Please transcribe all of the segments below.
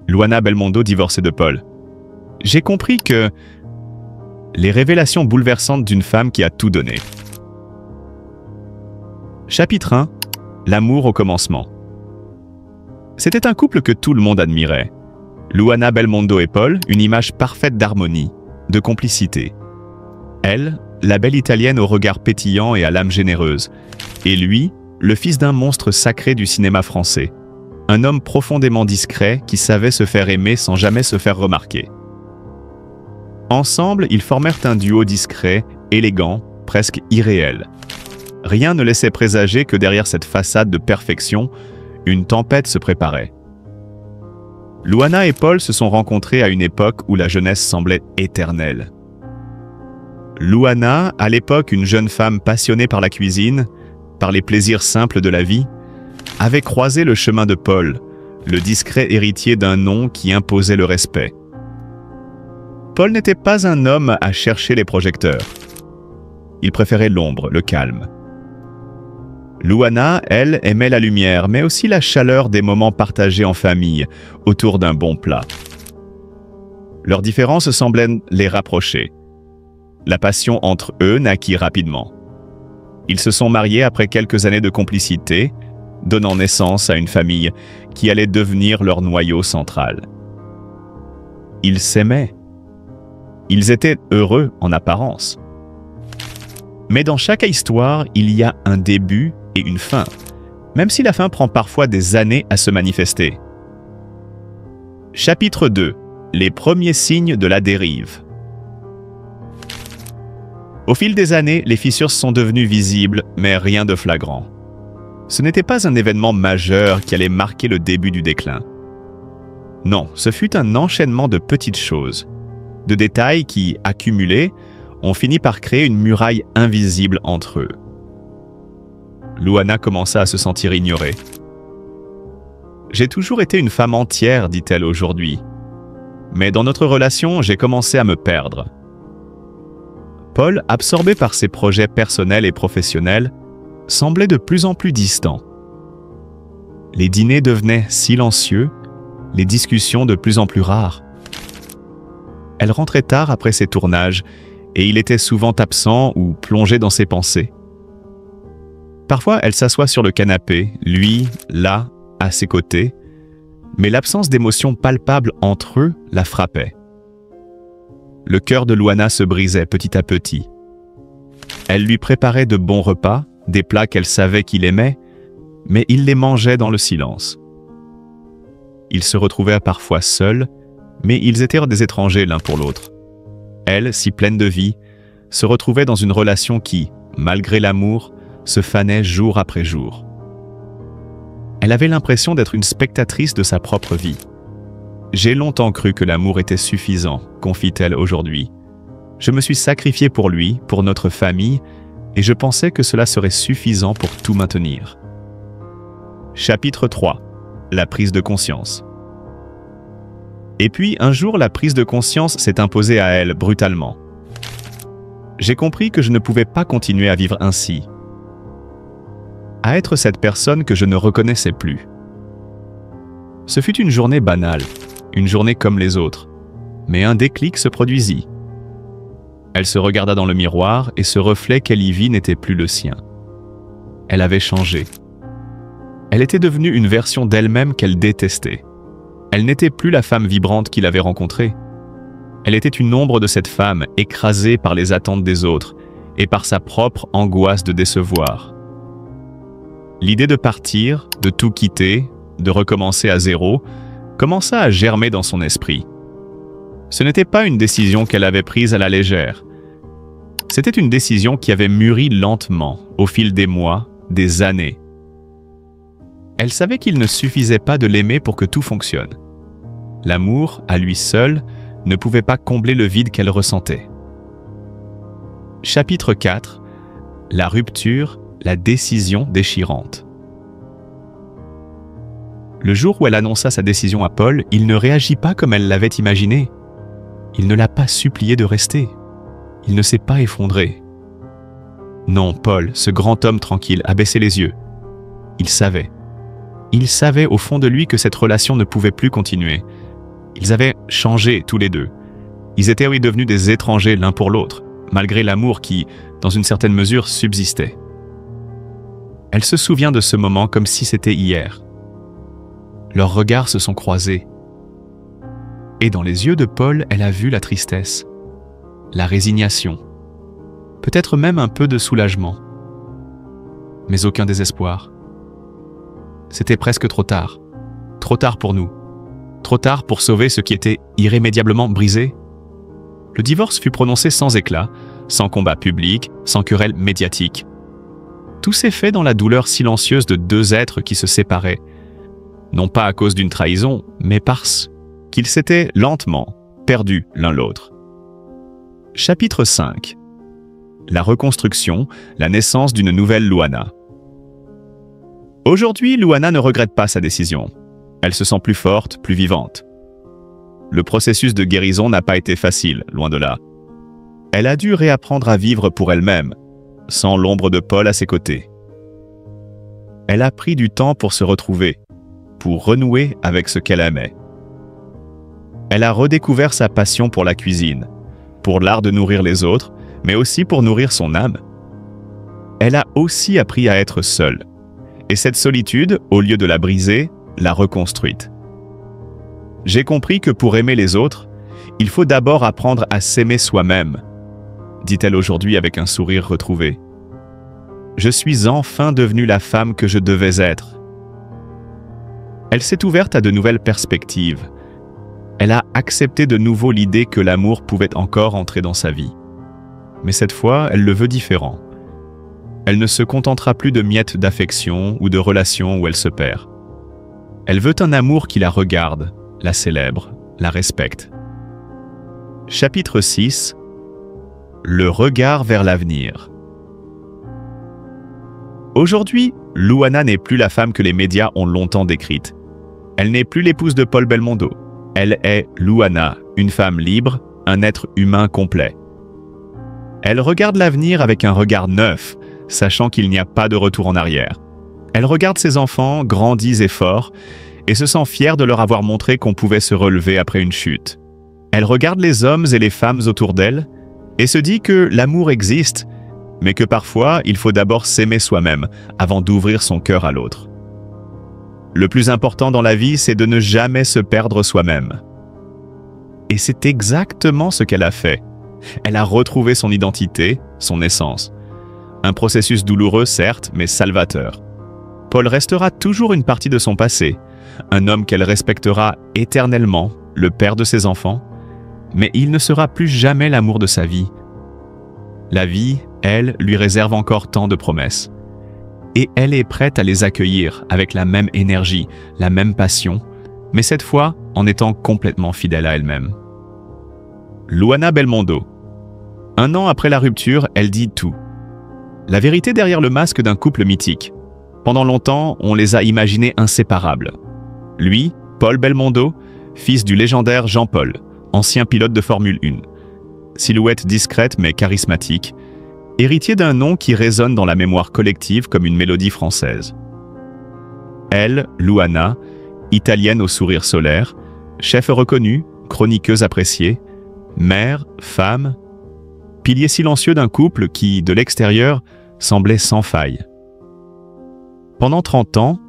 Luana Belmondo divorçait de Paul. J'ai compris que les révélations bouleversantes d'une femme qui a tout donné. Chapitre 1. L'amour au commencement. C'était un couple que tout le monde admirait. Luana Belmondo et Paul, une image parfaite d'harmonie, de complicité. Elle, la belle italienne au regard pétillant et à l'âme généreuse. Et lui, le fils d'un monstre sacré du cinéma français. Un homme profondément discret qui savait se faire aimer sans jamais se faire remarquer. Ensemble, ils formèrent un duo discret, élégant, presque irréel. Rien ne laissait présager que derrière cette façade de perfection, une tempête se préparait. Luana et Paul se sont rencontrés à une époque où la jeunesse semblait éternelle. Luana, à l'époque une jeune femme passionnée par la cuisine, par les plaisirs simples de la vie, avait croisé le chemin de Paul, le discret héritier d'un nom qui imposait le respect. Paul n'était pas un homme à chercher les projecteurs. Il préférait l'ombre, le calme. Luana, elle, aimait la lumière, mais aussi la chaleur des moments partagés en famille, autour d'un bon plat. Leurs différences semblaient les rapprocher. La passion entre eux naquit rapidement. Ils se sont mariés après quelques années de complicité, donnant naissance à une famille qui allait devenir leur noyau central. Ils s'aimaient. Ils étaient heureux en apparence. Mais dans chaque histoire, il y a un début et une fin, même si la fin prend parfois des années à se manifester. Chapitre 2. Les premiers signes de la dérive. Au fil des années, les fissures sont devenues visibles, mais rien de flagrant. Ce n'était pas un événement majeur qui allait marquer le début du déclin. Non, ce fut un enchaînement de petites choses, de détails qui, accumulés, ont fini par créer une muraille invisible entre eux. Luana commença à se sentir ignorée. « J'ai toujours été une femme entière, dit-elle aujourd'hui. Mais dans notre relation, j'ai commencé à me perdre. » Paul, absorbé par ses projets personnels et professionnels, semblait de plus en plus distant. Les dîners devenaient silencieux, les discussions de plus en plus rares. Elle rentrait tard après ses tournages et il était souvent absent ou plongé dans ses pensées. Parfois, elle s'assoit sur le canapé, lui, là, à ses côtés, mais l'absence d'émotion palpable entre eux la frappait. Le cœur de Luana se brisait petit à petit. Elle lui préparait de bons repas, des plats qu'elle savait qu'il aimait, mais il les mangeait dans le silence. Ils se retrouvaient parfois seuls, mais ils étaient des étrangers l'un pour l'autre. Elle, si pleine de vie, se retrouvait dans une relation qui, malgré l'amour, se fanait jour après jour. Elle avait l'impression d'être une spectatrice de sa propre vie. « J'ai longtemps cru que l'amour était suffisant », confie-t-elle aujourd'hui. « Je me suis sacrifiée pour lui, pour notre famille, et je pensais que cela serait suffisant pour tout maintenir. » Chapitre 3. La prise de conscience. Et puis, un jour, la prise de conscience s'est imposée à elle brutalement. J'ai compris que je ne pouvais pas continuer à vivre ainsi, à être cette personne que je ne reconnaissais plus. Ce fut une journée banale, une journée comme les autres, mais un déclic se produisit. Elle se regarda dans le miroir et ce reflet qu'elle y vit n'était plus le sien. Elle avait changé. Elle était devenue une version d'elle-même qu'elle détestait. Elle n'était plus la femme vibrante qu'il avait rencontrée. Elle était une ombre de cette femme écrasée par les attentes des autres et par sa propre angoisse de décevoir. L'idée de partir, de tout quitter, de recommencer à zéro, commença à germer dans son esprit. Ce n'était pas une décision qu'elle avait prise à la légère. C'était une décision qui avait mûri lentement, au fil des mois, des années. Elle savait qu'il ne suffisait pas de l'aimer pour que tout fonctionne. L'amour, à lui seul, ne pouvait pas combler le vide qu'elle ressentait. Chapitre 4. La rupture, la décision déchirante. Le jour où elle annonça sa décision à Paul, il ne réagit pas comme elle l'avait imaginé. Il ne l'a pas supplié de rester. Il ne s'est pas effondré. Non, Paul, ce grand homme tranquille, a baissé les yeux. Il savait. Il savait au fond de lui que cette relation ne pouvait plus continuer, Ils avaient changé tous les deux. Ils étaient devenus des étrangers l'un pour l'autre, malgré l'amour qui, dans une certaine mesure, subsistait. Elle se souvient de ce moment comme si c'était hier. Leurs regards se sont croisés. Et dans les yeux de Paul, elle a vu la tristesse, la résignation, peut-être même un peu de soulagement, mais aucun désespoir. C'était presque trop tard pour nous, trop tard pour sauver ce qui était irrémédiablement brisé. Le divorce fut prononcé sans éclat, sans combat public, sans querelle médiatique. Tout s'est fait dans la douleur silencieuse de deux êtres qui se séparaient, non pas à cause d'une trahison, mais parce qu'ils s'étaient lentement perdus l'un l'autre. Chapitre 5. La reconstruction, la naissance d'une nouvelle Luana. Aujourd'hui, Luana ne regrette pas sa décision. Elle se sent plus forte, plus vivante. Le processus de guérison n'a pas été facile, loin de là. Elle a dû réapprendre à vivre pour elle-même, sans l'ombre de Paul à ses côtés. Elle a pris du temps pour se retrouver, pour renouer avec ce qu'elle aimait. Elle a redécouvert sa passion pour la cuisine, pour l'art de nourrir les autres, mais aussi pour nourrir son âme. Elle a aussi appris à être seule, et cette solitude, au lieu de la briser, l'a reconstruite. J'ai compris que pour aimer les autres, il faut d'abord apprendre à s'aimer soi-même, dit-elle aujourd'hui avec un sourire retrouvé. Je suis enfin devenue la femme que je devais être. Elle s'est ouverte à de nouvelles perspectives. Elle a accepté de nouveau l'idée que l'amour pouvait encore entrer dans sa vie. Mais cette fois, elle le veut différent. Elle ne se contentera plus de miettes d'affection ou de relations où elle se perd. Elle veut un amour qui la regarde, la célèbre, la respecte. Chapitre 6. Le regard vers l'avenir. Aujourd'hui, Luana n'est plus la femme que les médias ont longtemps décrite. Elle n'est plus l'épouse de Paul Belmondo. Elle est Luana, une femme libre, un être humain complet. Elle regarde l'avenir avec un regard neuf, sachant qu'il n'y a pas de retour en arrière. Elle regarde ses enfants, grandis et forts, et se sent fière de leur avoir montré qu'on pouvait se relever après une chute. Elle regarde les hommes et les femmes autour d'elle, et se dit que l'amour existe, mais que parfois il faut d'abord s'aimer soi-même avant d'ouvrir son cœur à l'autre. Le plus important dans la vie, c'est de ne jamais se perdre soi-même. Et c'est exactement ce qu'elle a fait. Elle a retrouvé son identité, son essence. Un processus douloureux, certes, mais salvateur. Paul restera toujours une partie de son passé, un homme qu'elle respectera éternellement, le père de ses enfants, mais il ne sera plus jamais l'amour de sa vie. La vie, elle, lui réserve encore tant de promesses. Et elle est prête à les accueillir avec la même énergie, la même passion, mais cette fois en étant complètement fidèle à elle-même. Luana Belmondo. 1 an après la rupture, elle dit tout. La vérité derrière le masque d'un couple mythique. Pendant longtemps, on les a imaginés inséparables. Lui, Paul Belmondo, fils du légendaire Jean-Paul, ancien pilote de Formule 1. Silhouette discrète mais charismatique, héritier d'un nom qui résonne dans la mémoire collective comme une mélodie française. Elle, Luana, italienne au sourire solaire, chef reconnue, chroniqueuse appréciée, mère, femme, pilier silencieux d'un couple qui, de l'extérieur, semblait sans faille. Pendant 30 ans,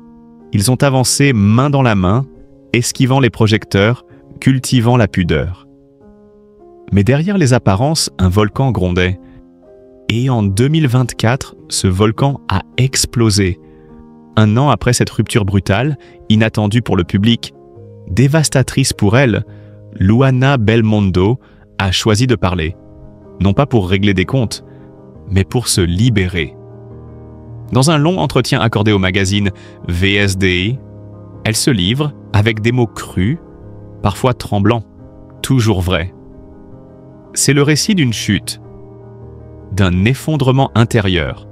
ils ont avancé main dans la main, esquivant les projecteurs, cultivant la pudeur. Mais derrière les apparences, un volcan grondait. Et en 2024, ce volcan a explosé. 1 an après cette rupture brutale, inattendue pour le public, dévastatrice pour elle, Luana Belmondo a choisi de parler. Non pas pour régler des comptes, mais pour se libérer. Dans un long entretien accordé au magazine VSDE, elle se livre avec des mots crus, parfois tremblants, toujours vrais. C'est le récit d'une chute, d'un effondrement intérieur,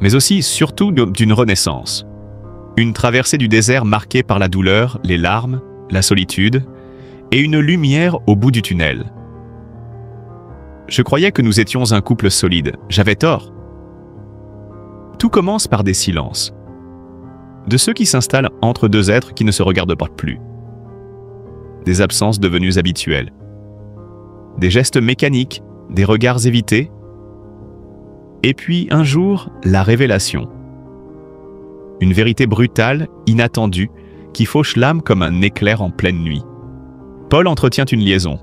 mais aussi, surtout, d'une renaissance. Une traversée du désert marquée par la douleur, les larmes, la solitude, et une lumière au bout du tunnel. Je croyais que nous étions un couple solide. J'avais tort. Tout commence par des silences. De ceux qui s'installent entre deux êtres qui ne se regardent pas plus. des absences devenues habituelles. Des gestes mécaniques, des regards évités. Et puis, un jour, la révélation. Une vérité brutale, inattendue, qui fauche l'âme comme un éclair en pleine nuit. Paul entretient une liaison.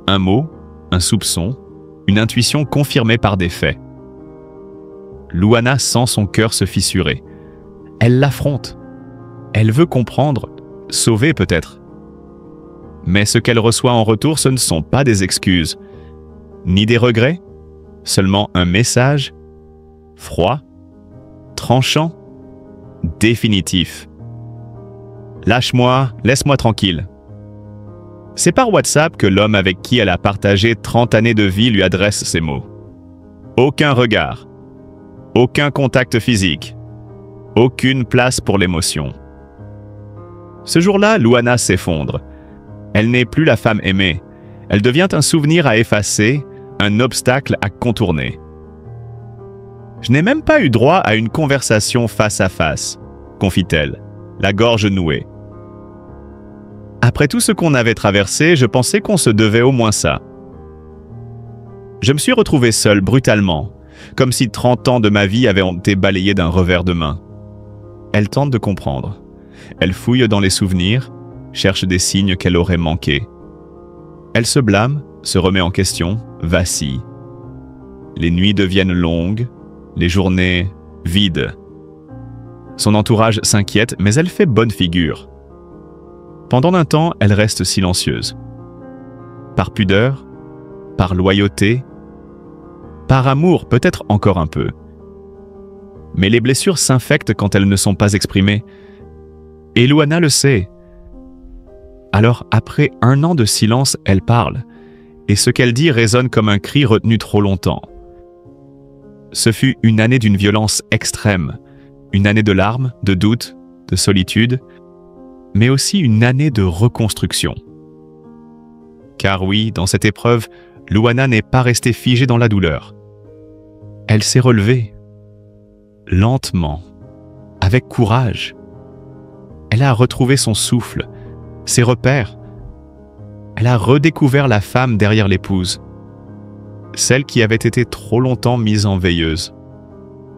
Un mot, un soupçon, une intuition confirmée par des faits. Louana sent son cœur se fissurer. Elle l'affronte. Elle veut comprendre, sauver peut-être. Mais ce qu'elle reçoit en retour, ce ne sont pas des excuses, ni des regrets, seulement un message froid, tranchant, définitif. Lâche-moi, laisse-moi tranquille. C'est par WhatsApp que l'homme avec qui elle a partagé 30 années de vie lui adresse ces mots. Aucun regard, aucun contact physique, aucune place pour l'émotion. Ce jour-là, Louana s'effondre. Elle n'est plus la femme aimée. Elle devient un souvenir à effacer, un obstacle à contourner. Je n'ai même pas eu droit à une conversation face à face, confie-t-elle, la gorge nouée. Après tout ce qu'on avait traversé, je pensais qu'on se devait au moins ça. Je me suis retrouvé seul brutalement, comme si 30 ans de ma vie avaient été balayés d'un revers de main. Elle tente de comprendre. Elle fouille dans les souvenirs, cherche des signes qu'elle aurait manqués. Elle se blâme, se remet en question, vacille. Les nuits deviennent longues, les journées vides. Son entourage s'inquiète, mais elle fait bonne figure. Pendant un temps, elle reste silencieuse. Par pudeur, par loyauté, par amour peut-être encore un peu. Mais les blessures s'infectent quand elles ne sont pas exprimées. Et Louana le sait. Alors, après 1 an de silence, elle parle, et ce qu'elle dit résonne comme un cri retenu trop longtemps. Ce fut une année d'une violence extrême, une année de larmes, de doutes, de solitude, mais aussi une année de reconstruction. Car oui, dans cette épreuve, Louana n'est pas restée figée dans la douleur. Elle s'est relevée, lentement, avec courage. Elle a retrouvé son souffle, ses repères. Elle a redécouvert la femme derrière l'épouse, celle qui avait été trop longtemps mise en veilleuse.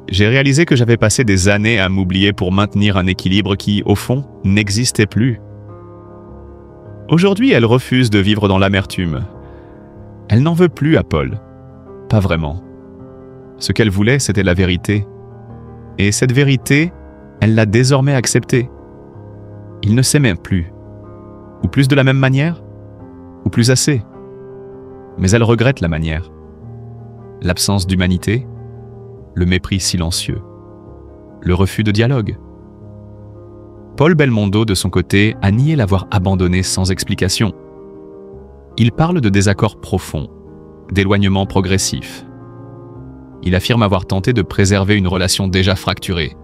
J'ai réalisé que j'avais passé des années à m'oublier pour maintenir un équilibre qui, au fond, n'existait plus. Aujourd'hui, elle refuse de vivre dans l'amertume. Elle n'en veut plus à Paul. Pas vraiment. Ce qu'elle voulait, c'était la vérité. Et cette vérité, elle l'a désormais acceptée. Il ne s'aimait plus. Ou plus de la même manière, ou plus assez. Mais elle regrette la manière. L'absence d'humanité, le mépris silencieux, le refus de dialogue. Paul Belmondo, de son côté, a nié l'avoir abandonnée sans explication. Il parle de désaccords profonds, d'éloignement progressif. Il affirme avoir tenté de préserver une relation déjà fracturée.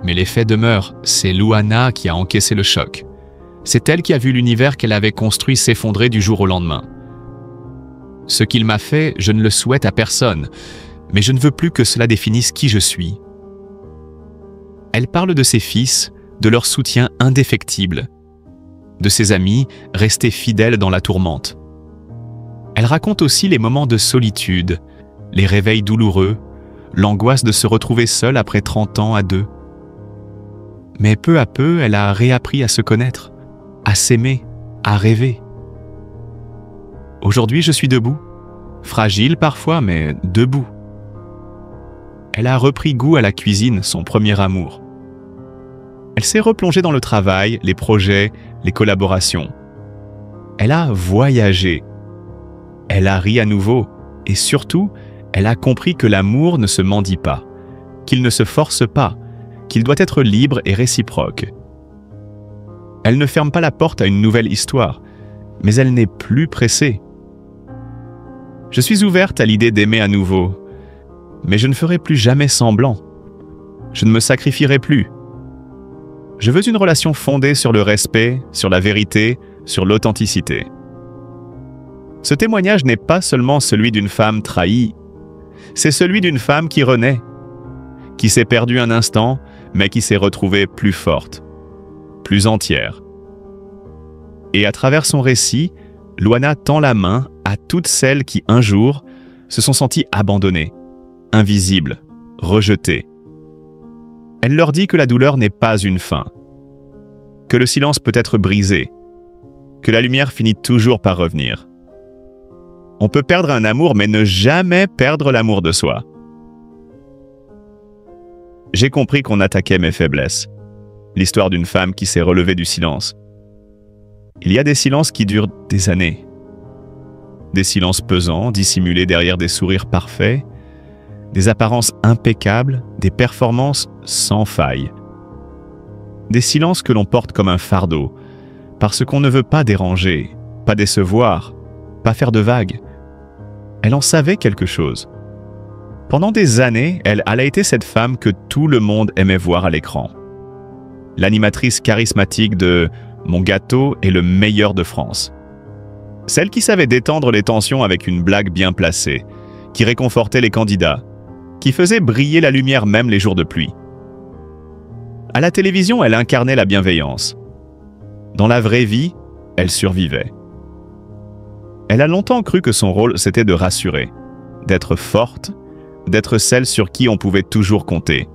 Mais les faits demeurent, c'est Louana qui a encaissé le choc. C'est elle qui a vu l'univers qu'elle avait construit s'effondrer du jour au lendemain. Ce qu'il m'a fait, je ne le souhaite à personne, mais je ne veux plus que cela définisse qui je suis. Elle parle de ses fils, de leur soutien indéfectible, de ses amis restés fidèles dans la tourmente. Elle raconte aussi les moments de solitude, les réveils douloureux, l'angoisse de se retrouver seule après 30 ans à deux. Mais peu à peu, elle a réappris à se connaître, à s'aimer, à rêver. Aujourd'hui, je suis debout, fragile parfois, mais debout. Elle a repris goût à la cuisine, son premier amour. Elle s'est replongée dans le travail, les projets, les collaborations. Elle a voyagé. Elle a ri à nouveau. Et surtout, elle a compris que l'amour ne se mendie pas, qu'il ne se force pas, qu'il doit être libre et réciproque. Elle ne ferme pas la porte à une nouvelle histoire, mais elle n'est plus pressée. Je suis ouverte à l'idée d'aimer à nouveau, mais je ne ferai plus jamais semblant. Je ne me sacrifierai plus. Je veux une relation fondée sur le respect, sur la vérité, sur l'authenticité. Ce témoignage n'est pas seulement celui d'une femme trahie, c'est celui d'une femme qui renaît, qui s'est perdue un instant, mais qui s'est retrouvée plus forte, plus entière. Et à travers son récit, Luana tend la main à toutes celles qui, un jour, se sont senties abandonnées, invisibles, rejetées. Elle leur dit que la douleur n'est pas une fin, que le silence peut être brisé, que la lumière finit toujours par revenir. On peut perdre un amour, mais ne jamais perdre l'amour de soi. J'ai compris qu'on attaquait mes faiblesses. L'histoire d'une femme qui s'est relevée du silence. Il y a des silences qui durent des années. Des silences pesants, dissimulés derrière des sourires parfaits, des apparences impeccables, des performances sans faille. Des silences que l'on porte comme un fardeau, parce qu'on ne veut pas déranger, pas décevoir, pas faire de vagues. Elle en savait quelque chose. Pendant des années, elle a été cette femme que tout le monde aimait voir à l'écran. L'animatrice charismatique de « Mon gâteau est le meilleur de France ». Celle qui savait détendre les tensions avec une blague bien placée, qui réconfortait les candidats, qui faisait briller la lumière même les jours de pluie. À la télévision, elle incarnait la bienveillance. Dans la vraie vie, elle survivait. Elle a longtemps cru que son rôle, c'était de rassurer, d'être forte, d'être celle sur qui on pouvait toujours compter.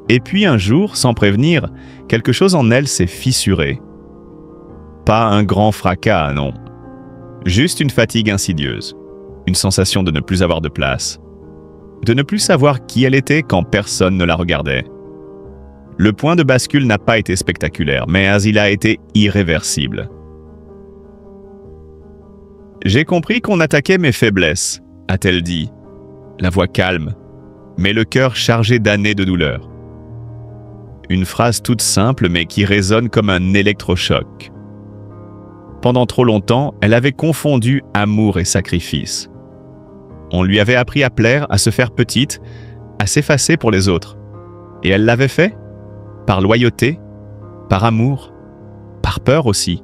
Et puis un jour, sans prévenir, quelque chose en elle s'est fissuré. Pas un grand fracas, non. Juste une fatigue insidieuse, une sensation de ne plus avoir de place, de ne plus savoir qui elle était quand personne ne la regardait. Le point de bascule n'a pas été spectaculaire, mais il a été irréversible. « J'ai compris qu'on attaquait mes faiblesses », a-t-elle dit, la voix calme, mais le cœur chargé d'années de douleur. Une phrase toute simple, mais qui résonne comme un électrochoc. Pendant trop longtemps, elle avait confondu amour et sacrifice. On lui avait appris à plaire, à se faire petite, à s'effacer pour les autres. Et elle l'avait fait, par loyauté, par amour, par peur aussi.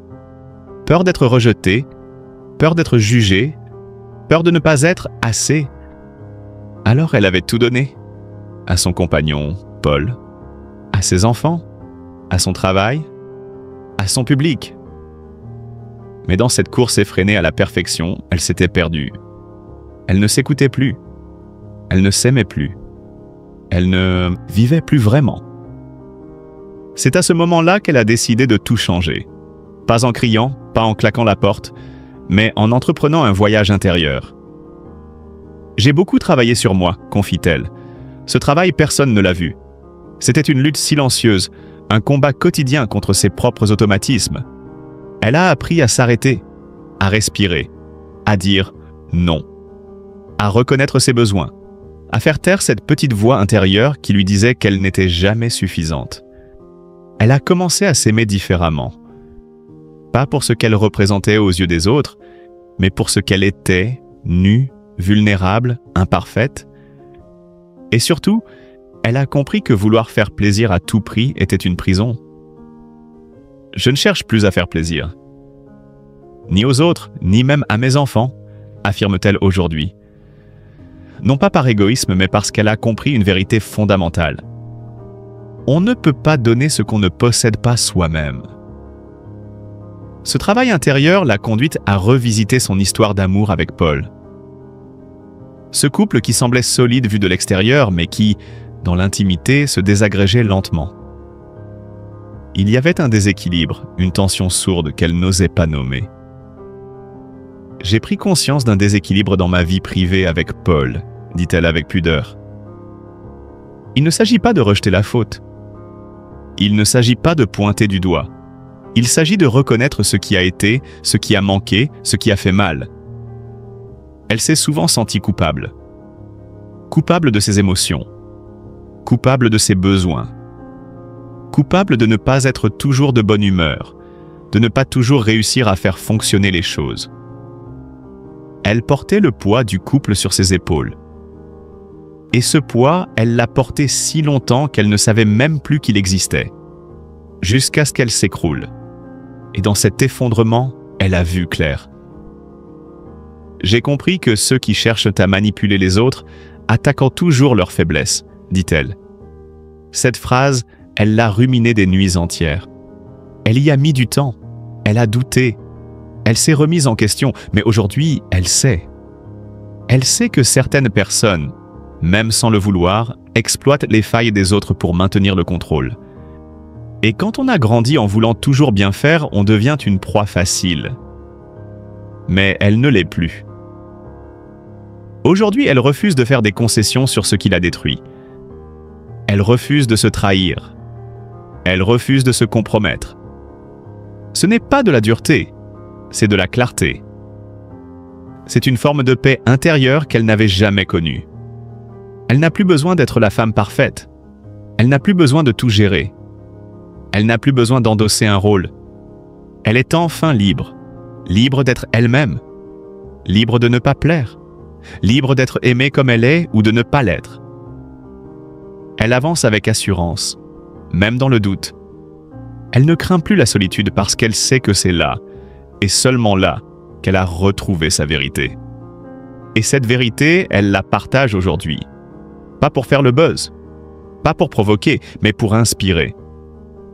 Peur d'être rejetée, peur d'être jugée, peur de ne pas être assez. Alors elle avait tout donné, à son compagnon, Paul, à ses enfants, à son travail, à son public. Mais dans cette course effrénée à la perfection, elle s'était perdue. Elle ne s'écoutait plus. Elle ne s'aimait plus. Elle ne vivait plus vraiment. C'est à ce moment-là qu'elle a décidé de tout changer. Pas en criant, pas en claquant la porte, mais en entreprenant un voyage intérieur. J'ai beaucoup travaillé sur moi, confie-t-elle. Ce travail, personne ne l'a vu. C'était une lutte silencieuse, un combat quotidien contre ses propres automatismes. Elle a appris à s'arrêter, à respirer, à dire non, à reconnaître ses besoins, à faire taire cette petite voix intérieure qui lui disait qu'elle n'était jamais suffisante. Elle a commencé à s'aimer différemment. Pas pour ce qu'elle représentait aux yeux des autres, mais pour ce qu'elle était, nue, vulnérable, imparfaite. Et surtout, elle a compris que vouloir faire plaisir à tout prix était une prison. Je ne cherche plus à faire plaisir. Ni aux autres, ni même à mes enfants, affirme-t-elle aujourd'hui. Non pas par égoïsme, mais parce qu'elle a compris une vérité fondamentale. On ne peut pas donner ce qu'on ne possède pas soi-même. Ce travail intérieur l'a conduite à revisiter son histoire d'amour avec Paul. Ce couple qui semblait solide vu de l'extérieur, mais qui, dans l'intimité, se désagrégeait lentement. Il y avait un déséquilibre, une tension sourde qu'elle n'osait pas nommer. J'ai pris conscience d'un déséquilibre dans ma vie privée avec Paul, dit-elle avec pudeur. Il ne s'agit pas de rejeter la faute. Il ne s'agit pas de pointer du doigt. Il s'agit de reconnaître ce qui a été, ce qui a manqué, ce qui a fait mal. Elle s'est souvent sentie coupable. Coupable de ses émotions. Coupable de ses besoins. Coupable de ne pas être toujours de bonne humeur, de ne pas toujours réussir à faire fonctionner les choses. Elle portait le poids du couple sur ses épaules. Et ce poids, elle l'a porté si longtemps qu'elle ne savait même plus qu'il existait, jusqu'à ce qu'elle s'écroule. Et dans cet effondrement, elle a vu clair. J'ai compris que ceux qui cherchent à manipuler les autres attaquent toujours leurs faiblesses, dit-elle. Cette phrase, elle l'a ruminée des nuits entières. Elle y a mis du temps. Elle a douté. Elle s'est remise en question, mais aujourd'hui, elle sait. Elle sait que certaines personnes, même sans le vouloir, exploitent les failles des autres pour maintenir le contrôle. Et quand on a grandi en voulant toujours bien faire, on devient une proie facile. Mais elle ne l'est plus. Aujourd'hui, elle refuse de faire des concessions sur ce qui la détruit. Elle refuse de se trahir. Elle refuse de se compromettre. Ce n'est pas de la dureté, c'est de la clarté. C'est une forme de paix intérieure qu'elle n'avait jamais connue. Elle n'a plus besoin d'être la femme parfaite. Elle n'a plus besoin de tout gérer. Elle n'a plus besoin d'endosser un rôle. Elle est enfin libre. Libre d'être elle-même. Libre de ne pas plaire. Libre d'être aimée comme elle est ou de ne pas l'être. Elle avance avec assurance, même dans le doute. Elle ne craint plus la solitude parce qu'elle sait que c'est là, et seulement là, qu'elle a retrouvé sa vérité. Et cette vérité, elle la partage aujourd'hui. Pas pour faire le buzz, pas pour provoquer, mais pour inspirer.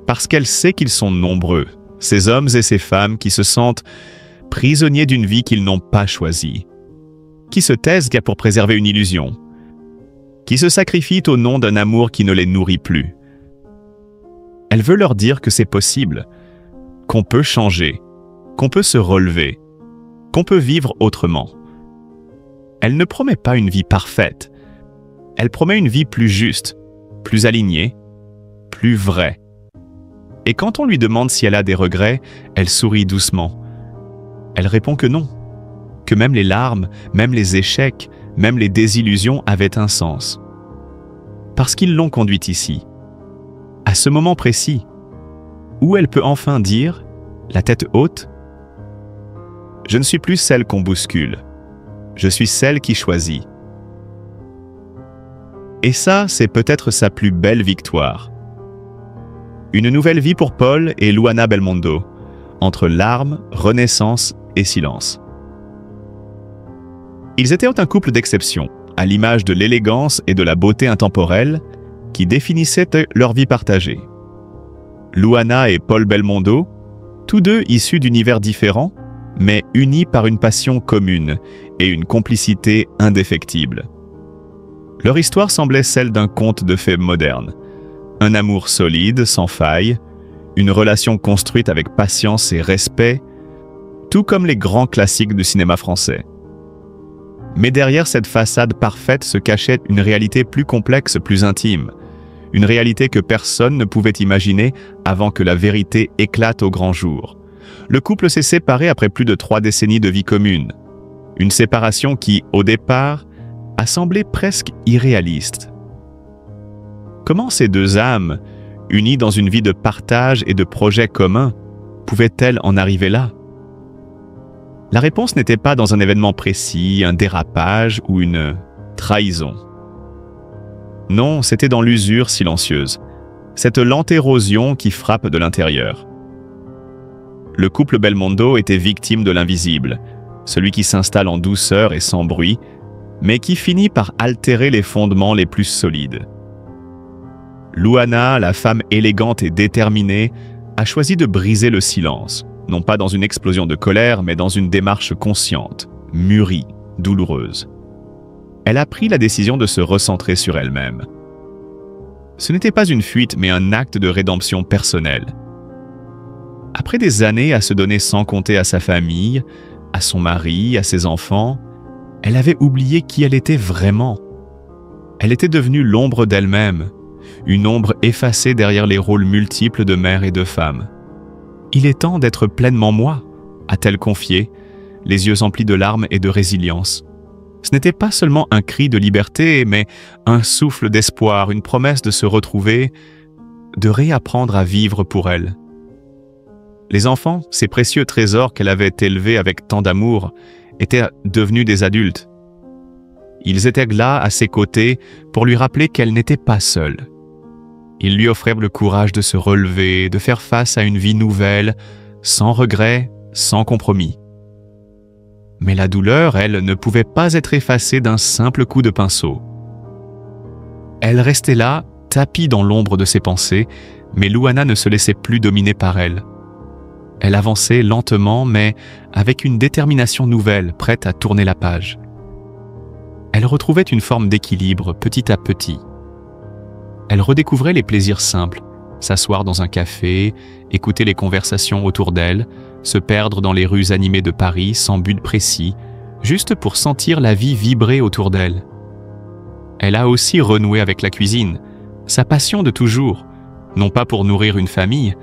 Parce qu'elle sait qu'ils sont nombreux, ces hommes et ces femmes qui se sentent prisonniers d'une vie qu'ils n'ont pas choisie, qui se taisent qu'à pour préserver une illusion, qui se sacrifient au nom d'un amour qui ne les nourrit plus. Elle veut leur dire que c'est possible, qu'on peut changer, qu'on peut se relever, qu'on peut vivre autrement. Elle ne promet pas une vie parfaite. Elle promet une vie plus juste, plus alignée, plus vraie. Et quand on lui demande si elle a des regrets, elle sourit doucement. Elle répond que non, que même les larmes, même les échecs, même les désillusions avaient un sens. Parce qu'ils l'ont conduite ici, à ce moment précis, où elle peut enfin dire, la tête haute, « Je ne suis plus celle qu'on bouscule, je suis celle qui choisit. » Et ça, c'est peut-être sa plus belle victoire. Une nouvelle vie pour Paul et Luana Belmondo, entre larmes, renaissance et silence. Ils étaient un couple d'exception, à l'image de l'élégance et de la beauté intemporelle qui définissaient leur vie partagée. Luana et Paul Belmondo, tous deux issus d'univers différents, mais unis par une passion commune et une complicité indéfectible. Leur histoire semblait celle d'un conte de fées moderne. Un amour solide, sans faille, une relation construite avec patience et respect, tout comme les grands classiques du cinéma français. Mais derrière cette façade parfaite se cachait une réalité plus complexe, plus intime. Une réalité que personne ne pouvait imaginer avant que la vérité éclate au grand jour. Le couple s'est séparé après plus de 3 décennies de vie commune. Une séparation qui, au départ, a semblé presque irréaliste. Comment ces deux âmes, unies dans une vie de partage et de projets communs, pouvaient-elles en arriver là? La réponse n'était pas dans un événement précis, un dérapage ou une trahison. Non, c'était dans l'usure silencieuse, cette lente érosion qui frappe de l'intérieur. Le couple Belmondo était victime de l'invisible, celui qui s'installe en douceur et sans bruit, mais qui finit par altérer les fondements les plus solides. Luana, la femme élégante et déterminée, a choisi de briser le silence, non pas dans une explosion de colère, mais dans une démarche consciente, mûrie, douloureuse. Elle a pris la décision de se recentrer sur elle-même. Ce n'était pas une fuite, mais un acte de rédemption personnelle. Après des années à se donner sans compter à sa famille, à son mari, à ses enfants, elle avait oublié qui elle était vraiment. Elle était devenue l'ombre d'elle-même, une ombre effacée derrière les rôles multiples de mère et de femme. « Il est temps d'être pleinement moi », a-t-elle confié, les yeux emplis de larmes et de résilience. Ce n'était pas seulement un cri de liberté, mais un souffle d'espoir, une promesse de se retrouver, de réapprendre à vivre pour elle. Les enfants, ces précieux trésors qu'elle avait élevés avec tant d'amour, étaient devenus des adultes. Ils étaient là à ses côtés pour lui rappeler qu'elle n'était pas seule. Ils lui offraient le courage de se relever, de faire face à une vie nouvelle, sans regret, sans compromis. Mais la douleur, elle, ne pouvait pas être effacée d'un simple coup de pinceau. Elle restait là, tapie dans l'ombre de ses pensées, mais Luana ne se laissait plus dominer par elle. Elle avançait lentement, mais avec une détermination nouvelle, prête à tourner la page. Elle retrouvait une forme d'équilibre petit à petit. Elle redécouvrait les plaisirs simples, s'asseoir dans un café, écouter les conversations autour d'elle, se perdre dans les rues animées de Paris sans but précis, juste pour sentir la vie vibrer autour d'elle. Elle a aussi renoué avec la cuisine, sa passion de toujours, non pas pour nourrir une famille,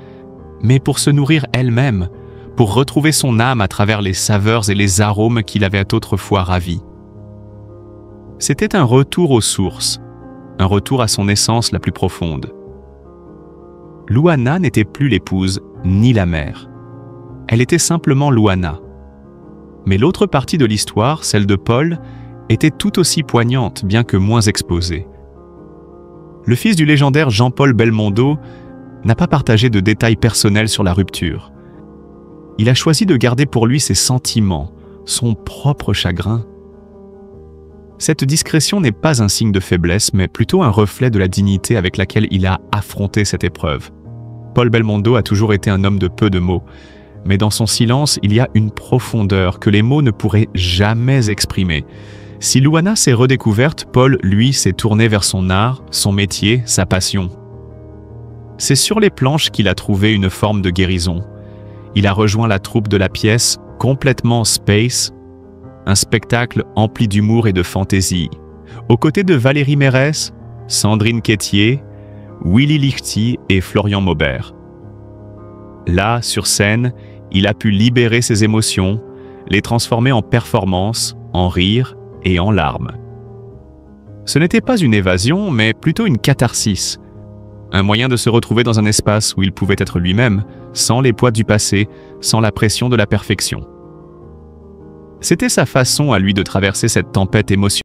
mais pour se nourrir elle-même, pour retrouver son âme à travers les saveurs et les arômes qui l'avaient autrefois ravie. C'était un retour aux sources, un retour à son essence la plus profonde. Louana n'était plus l'épouse ni la mère. Elle était simplement Louana. Mais l'autre partie de l'histoire, celle de Paul, était tout aussi poignante, bien que moins exposée. Le fils du légendaire Jean-Paul Belmondo n'a pas partagé de détails personnels sur la rupture. Il a choisi de garder pour lui ses sentiments, son propre chagrin. Cette discrétion n'est pas un signe de faiblesse, mais plutôt un reflet de la dignité avec laquelle il a affronté cette épreuve. Paul Belmondo a toujours été un homme de peu de mots, mais dans son silence, il y a une profondeur que les mots ne pourraient jamais exprimer. Si Louana s'est redécouverte, Paul, lui, s'est tourné vers son art, son métier, sa passion. C'est sur les planches qu'il a trouvé une forme de guérison. Il a rejoint la troupe de la pièce complètement space, un spectacle empli d'humour et de fantaisie, aux côtés de Valérie Mérès, Sandrine Quétier, Willy Lichty et Florian Maubert. Là, sur scène, il a pu libérer ses émotions, les transformer en performance, en rire et en larmes. Ce n'était pas une évasion, mais plutôt une catharsis, un moyen de se retrouver dans un espace où il pouvait être lui-même, sans les poids du passé, sans la pression de la perfection. C'était sa façon à lui de traverser cette tempête émotionnelle.